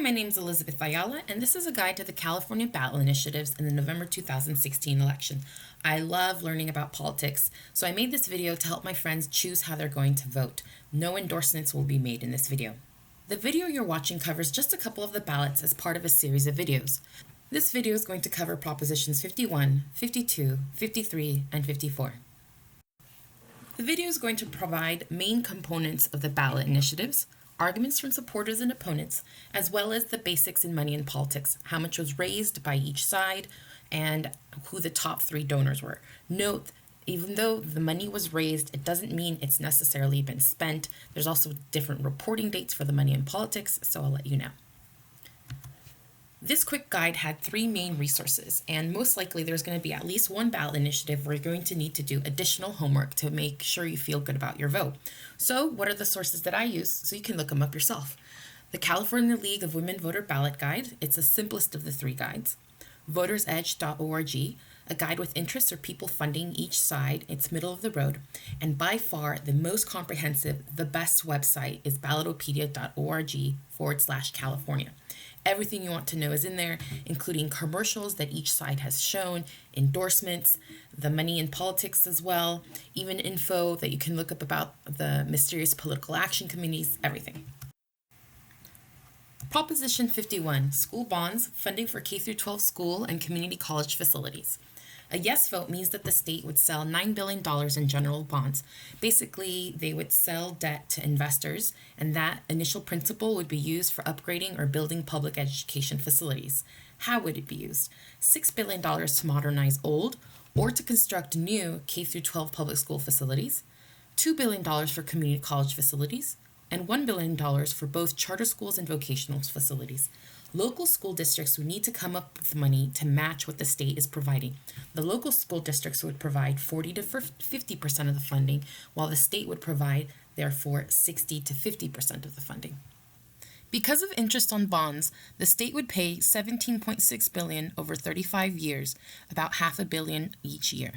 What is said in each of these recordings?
my name is Elizabeth Ayala, and this is a guide to the California ballot initiatives in the November 2016 election. I love learning about politics, so I made this video to help my friends choose how they're going to vote. No endorsements will be made in this video. The video you're watching covers just a couple of the ballots as part of a series of videos. This video is going to cover Propositions 51, 52, 53, and 54. The video is going to provide main components of the ballot initiatives, arguments from supporters and opponents, as well as the basics in money and politics, how much was raised by each side, and who the top three donors were. Note, even though the money was raised, it doesn't mean it's necessarily been spent. There's also different reporting dates for the money and politics, so I'll let you know. This quick guide had three main resources, and most likely there's going to be at least one ballot initiative where you're going to need to do additional homework to make sure you feel good about your vote. So what are the sources that I use so you can look them up yourself? The California League of Women Voter Ballot Guide, it's the simplest of the three guides. VotersEdge.org, a guide with interests or people funding each side, it's middle of the road, and by far the most comprehensive, the best website is ballotopedia.org/California. Everything you want to know is in there, including commercials that each side has shown, endorsements, the money and politics as well, even info that you can look up about the mysterious political action committees, everything. Proposition 51, school bonds, funding for K-12 school and community college facilities. A yes vote means that the state would sell $9 billion in general bonds. Basically, they would sell debt to investors, and that initial principal would be used for upgrading or building public education facilities. How would it be used? $6 billion to modernize old or to construct new K-12 public school facilities, $2 billion for community college facilities, and $1 billion for both charter schools and vocational facilities. Local school districts would need to come up with money to match what the state is providing. The local school districts would provide 40 to 50% of the funding, while the state would provide, therefore, 60 to 50% of the funding. Because of interest on bonds, the state would pay $17.6 billion over 35 years, about $500 million each year.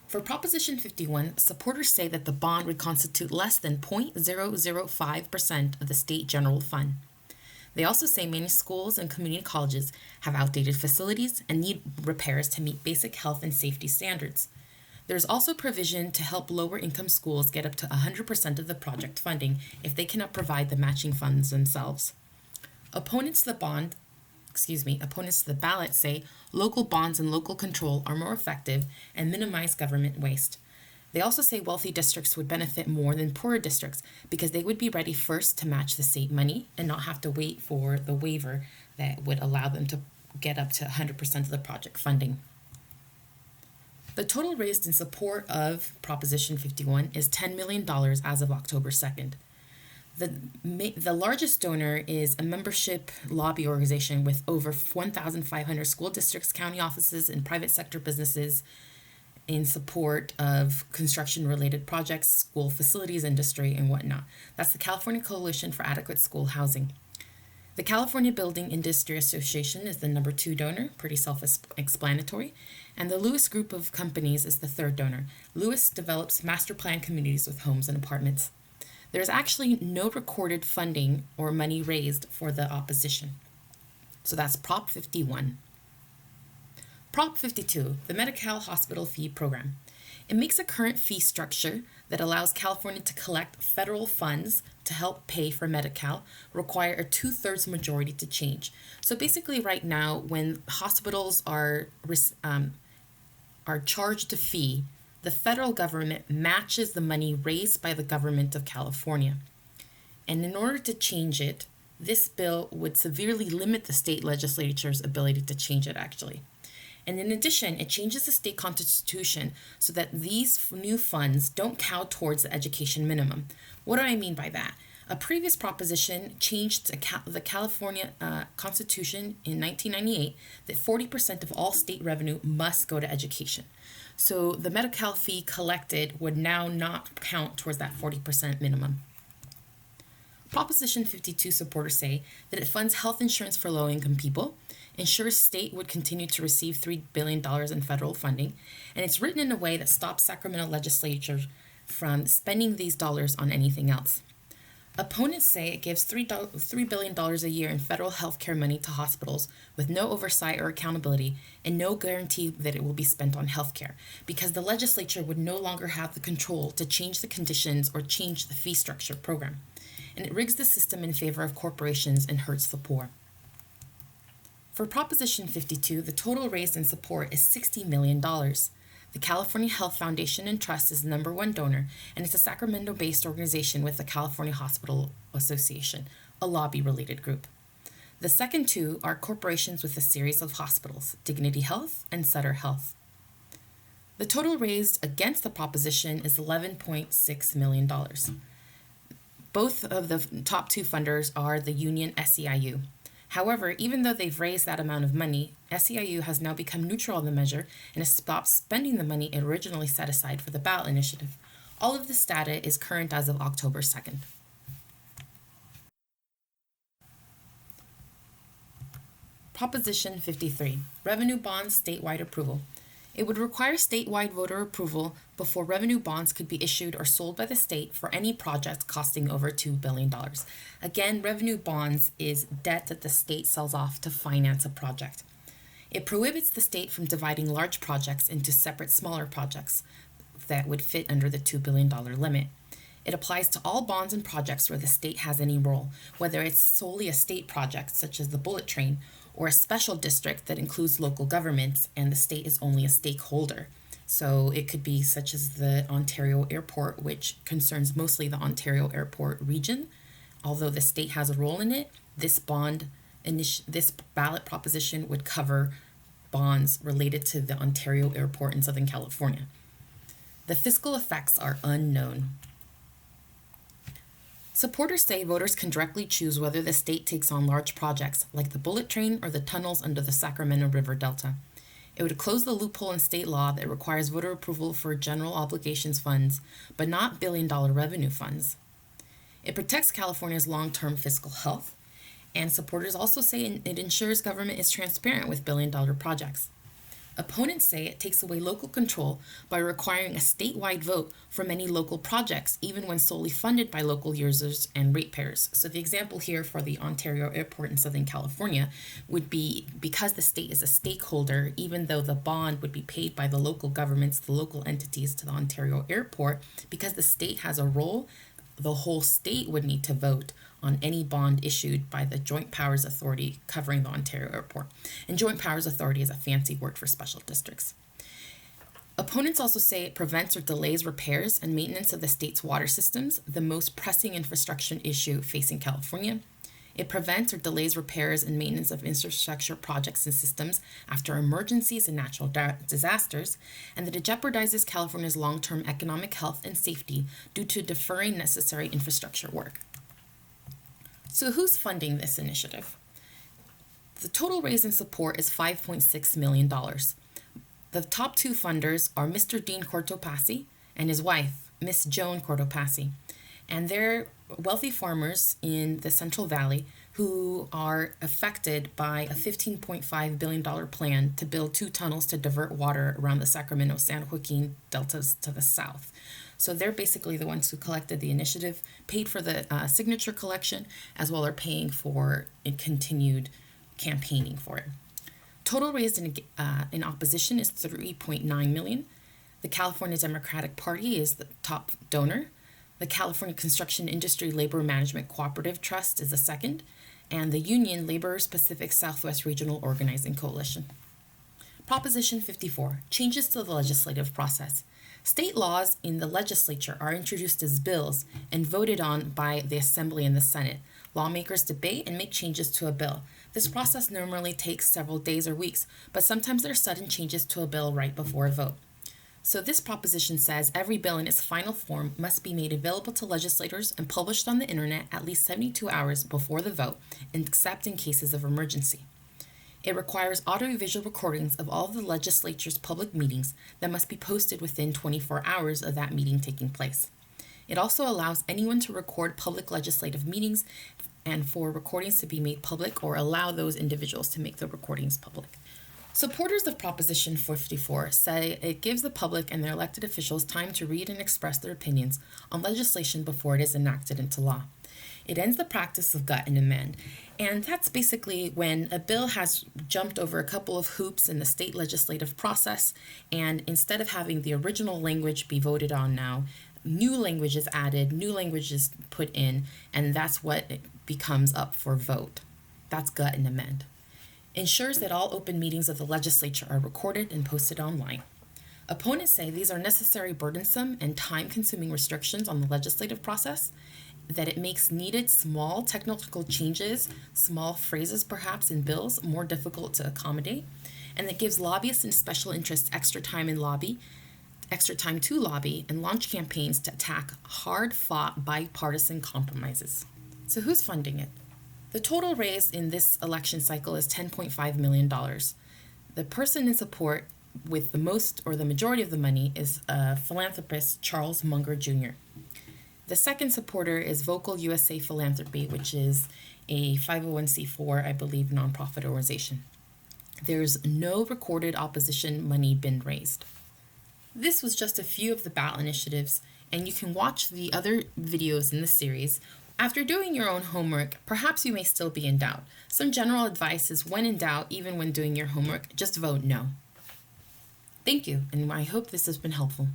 For Proposition 51, supporters say that the bond would constitute less than 0.005% of the state general fund. They also say many schools and community colleges have outdated facilities and need repairs to meet basic health and safety standards. There's also provision to help lower income schools get up to 100% of the project funding if they cannot provide the matching funds themselves. Opponents to the ballot say local bonds and local control are more effective and minimize government waste. They also say wealthy districts would benefit more than poorer districts because they would be ready first to match the state money and not have to wait for the waiver that would allow them to get up to 100% of the project funding. The total raised in support of Proposition 51 is $10 million as of October 2nd. The largest donor is a membership lobby organization with over 1,500 school districts, county offices, and private sector businesses in support of construction-related projects, school facilities, industry, and whatnot. That's the California Coalition for Adequate School Housing. The California Building Industry Association is the number 2 donor, pretty self-explanatory, and the Lewis Group of Companies is the third donor. Lewis develops master plan communities with homes and apartments. There is actually no recorded funding or money raised for the opposition. So that's Prop 51. Prop 52, the Medi-Cal Hospital Fee Program. It makes a current fee structure that allows California to collect federal funds to help pay for Medi-Cal require a 2/3 majority to change. So basically right now, when hospitals are charged a fee, the federal government matches the money raised by the government of California. And in order to change it, this bill would severely limit the state legislature's ability to change it actually. And in addition, it changes the state constitution so that these new funds don't count towards the education minimum. What do I mean by that? A previous proposition changed the California Constitution in 1998 that 40% of all state revenue must go to education. So the Medi-Cal fee collected would now not count towards that 40% minimum. Proposition 52 supporters say that it funds health insurance for low-income people, ensures state would continue to receive $3 billion in federal funding, and it's written in a way that stops Sacramento legislature from spending these dollars on anything else. Opponents say it gives $3 billion a year in federal health care money to hospitals with no oversight or accountability and no guarantee that it will be spent on health care because the legislature would no longer have the control to change the conditions or change the fee structure program. And it rigs the system in favor of corporations and hurts the poor. For Proposition 52, the total raised in support is $60 million. The California Health Foundation and Trust is the number one donor, and it's a Sacramento-based organization with the California Hospital Association, a lobby-related group. The second two are corporations with a series of hospitals, Dignity Health and Sutter Health. The total raised against the proposition is $11.6 million. Both of the top two funders are the union SEIU. However, even though they've raised that amount of money, SEIU has now become neutral on the measure and has stopped spending the money it originally set aside for the ballot initiative. All of this data is current as of October 2nd. Proposition 53, Revenue Bonds Statewide Approval. It would require statewide voter approval before revenue bonds could be issued or sold by the state for any project costing over $2 billion. Again, revenue bonds is debt that the state sells off to finance a project. It prohibits the state from dividing large projects into separate smaller projects that would fit under the $2 billion limit. It applies to all bonds and projects where the state has any role, whether it's solely a state project, such as the Bullet Train, or a special district that includes local governments and the state is only a stakeholder. So it could be such as the Ontario Airport, which concerns mostly the Ontario Airport region. Although the state has a role in it, this ballot proposition would cover bonds related to the Ontario Airport in Southern California. The fiscal effects are unknown. Supporters say voters can directly choose whether the state takes on large projects like the Bullet Train or the tunnels under the Sacramento River Delta. It would close the loophole in state law that requires voter approval for general obligations funds, but not billion-dollar revenue funds. It protects California's long-term fiscal health, and supporters also say it ensures government is transparent with billion-dollar projects. Opponents say it takes away local control by requiring a statewide vote for many local projects, even when solely funded by local users and ratepayers. So the example here for the Ontario Airport in Southern California would be because the state is a stakeholder, even though the bond would be paid by the local governments, the local entities to the Ontario Airport, because the state has a role, the whole state would need to vote on any bond issued by the Joint Powers Authority covering the Ontario Airport. And Joint Powers Authority is a fancy word for special districts. Opponents also say it prevents or delays repairs and maintenance of the state's water systems, the most pressing infrastructure issue facing California. It prevents or delays repairs and maintenance of infrastructure projects and systems after emergencies and natural disasters, and that it jeopardizes California's long-term economic health and safety due to deferring necessary infrastructure work. So who's funding this initiative? The total raised in support is $5.6 million. The top two funders are Mr. Dean Cortopassi and his wife, Miss Joan Cortopassi, and they're wealthy farmers in the Central Valley who are affected by a $15.5 billion plan to build two tunnels to divert water around the Sacramento-San Joaquin deltas to the south. So they're basically the ones who collected the initiative, paid for the signature collection, as well as paying for continued campaigning for it. Total raised in opposition is $3.9 million. The California Democratic Party is the top donor. The California Construction Industry Labor Management Cooperative Trust is the second, and the Union Labor Pacific Southwest Regional Organizing Coalition. Proposition 54, changes to the legislative process. State laws in the legislature are introduced as bills and voted on by the Assembly and the Senate. Lawmakers debate and make changes to a bill. This process normally takes several days or weeks, but sometimes there are sudden changes to a bill right before a vote. So this proposition says every bill in its final form must be made available to legislators and published on the internet at least 72 hours before the vote, except in cases of emergency. It requires audiovisual recordings of all of the legislature's public meetings that must be posted within 24 hours of that meeting taking place. It also allows anyone to record public legislative meetings and for recordings to be made public or allow those individuals to make the recordings public. Supporters of Proposition 54 say it gives the public and their elected officials time to read and express their opinions on legislation before it is enacted into law. It ends the practice of gut and amend. And that's basically when a bill has jumped over a couple of hoops in the state legislative process, and instead of having the original language be voted on now, new language is added, new language is put in, and that's what becomes up for vote. That's gut and amend. Ensures that all open meetings of the legislature are recorded and posted online. Opponents say these are necessary, burdensome, and time-consuming restrictions on the legislative process, that it makes needed small technical changes, small phrases perhaps in bills, more difficult to accommodate, and that gives lobbyists and special interests extra time to lobby and launch campaigns to attack hard-fought bipartisan compromises. So who's funding it? The total raised in this election cycle is $10.5 million. The person in support with the most or the majority of the money is philanthropist Charles Munger Jr. The second supporter is Vocal USA Philanthropy, which is a 501c4, I believe, nonprofit organization. There's no recorded opposition money been raised. This was just a few of the ballot initiatives, and you can watch the other videos in the series. After doing your own homework, perhaps you may still be in doubt. Some general advice is when in doubt, even when doing your homework, just vote no. Thank you, and I hope this has been helpful.